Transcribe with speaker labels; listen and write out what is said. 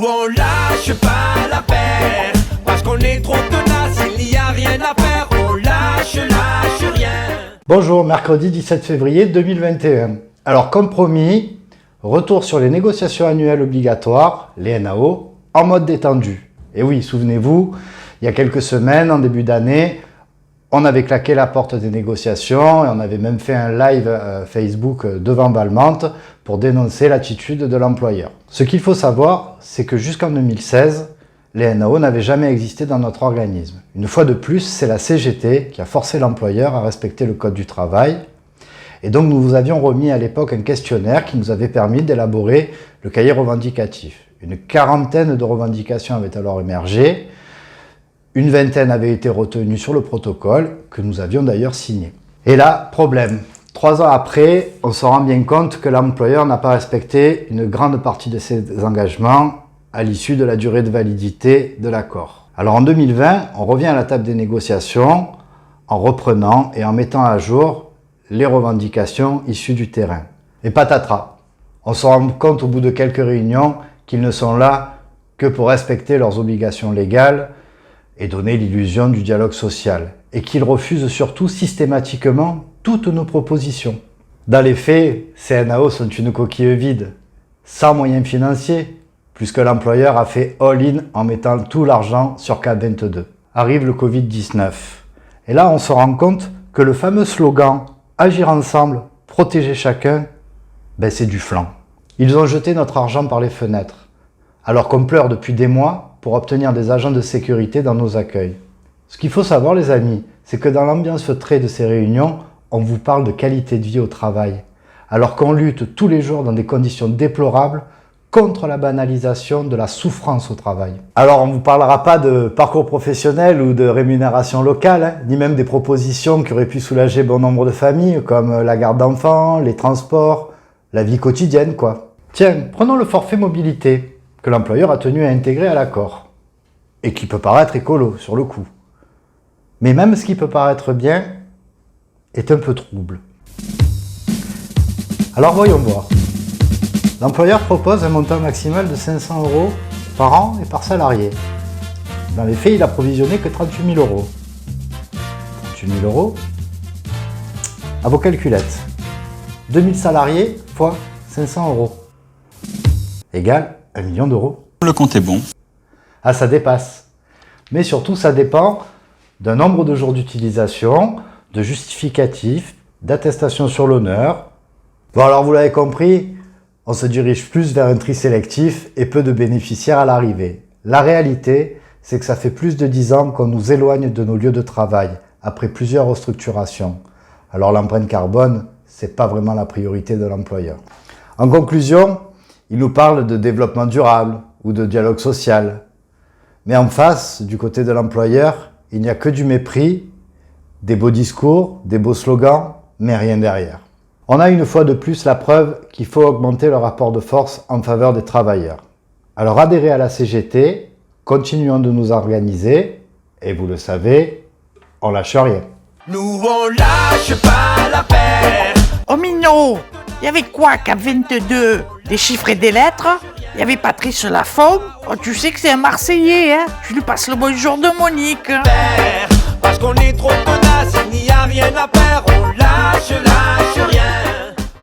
Speaker 1: on lâche pas l'affaire, parce qu'on est trop tenace, il n'y a rien à faire, on lâche rien.
Speaker 2: Bonjour, mercredi 17 février 2021. Alors comme promis, retour sur les négociations annuelles obligatoires, les NAO, en mode détendu. Et oui, souvenez-vous, il y a quelques semaines, en début d'année, on avait claqué la porte des négociations et on avait même fait un live Facebook devant Valmante pour dénoncer l'attitude de l'employeur. Ce qu'il faut savoir, c'est que jusqu'en 2016, les NAO n'avaient jamais existé dans notre organisme. Une fois de plus, c'est la CGT qui a forcé l'employeur à respecter le code du travail. Et donc nous vous avions remis à l'époque un questionnaire qui nous avait permis d'élaborer le cahier revendicatif. Une quarantaine de revendications avaient alors émergé. Une vingtaine avait été retenue sur le protocole, que nous avions d'ailleurs signé. Et là, problème. 3 ans après, on se rend bien compte que l'employeur n'a pas respecté une grande partie de ses engagements à l'issue de la durée de validité de l'accord. Alors en 2020, on revient à la table des négociations en reprenant et en mettant à jour les revendications issues du terrain. Et patatras, on se rend compte au bout de quelques réunions qu'ils ne sont là que pour respecter leurs obligations légales et donner l'illusion du dialogue social, et qu'ils refusent surtout systématiquement toutes nos propositions. Dans les faits, ces NAO sont une coquille vide, sans moyens financiers, puisque l'employeur a fait all-in en mettant tout l'argent sur Cap22. Arrive le Covid-19. Et là, on se rend compte que le fameux slogan « Agir ensemble, protéger chacun », c'est du flan. Ils ont jeté notre argent par les fenêtres, alors qu'on pleure depuis des mois pour obtenir des agents de sécurité dans nos accueils. Ce qu'il faut savoir, les amis, c'est que dans l'ambiance feutrée de ces réunions, on vous parle de qualité de vie au travail, alors qu'on lutte tous les jours dans des conditions déplorables contre la banalisation de la souffrance au travail. Alors on ne vous parlera pas de parcours professionnel ou de rémunération locale, ni même des propositions qui auraient pu soulager bon nombre de familles, comme la garde d'enfants, les transports, la vie quotidienne, quoi. Tiens, prenons le forfait mobilité, que l'employeur a tenu à intégrer à l'accord, et qui peut paraître écolo sur le coup. Mais même ce qui peut paraître bien est un peu trouble. Alors voyons voir. L'employeur propose un montant maximal de 500 € par an et par salarié. Dans les faits, il a provisionné que 38 000 €. 38 000 € à vos calculettes. 2000 salariés fois 500 € égale 1 million d'euros.
Speaker 3: Le compte est bon.
Speaker 2: Ah, ça dépasse. Mais surtout, ça dépend d'un nombre de jours d'utilisation, de justificatifs, d'attestations sur l'honneur. Bon, alors vous l'avez compris, on se dirige plus vers un tri sélectif et peu de bénéficiaires à l'arrivée. La réalité, c'est que ça fait plus de 10 ans qu'on nous éloigne de nos lieux de travail, après plusieurs restructurations. Alors l'empreinte carbone, c'est pas vraiment la priorité de l'employeur. En conclusion, il nous parle de développement durable ou de dialogue social. Mais en face, du côté de l'employeur, il n'y a que du mépris, des beaux discours, des beaux slogans, mais rien derrière. On a une fois de plus la preuve qu'il faut augmenter le rapport de force en faveur des travailleurs. Alors adhérez à la CGT, continuons de nous organiser, et vous le savez, on lâche rien.
Speaker 1: Nous on lâche pas l'affaire.
Speaker 4: Oh Mignot, il y avait quoi qu'à 22? Des chiffres et des lettres? Il y avait Patrice Lafont? Oh, tu sais que c'est un Marseillais, hein? Je lui passe le bonjour de Monique.
Speaker 1: Parce qu'on est trop tenace, il n'y a rien à faire, on lâche rien.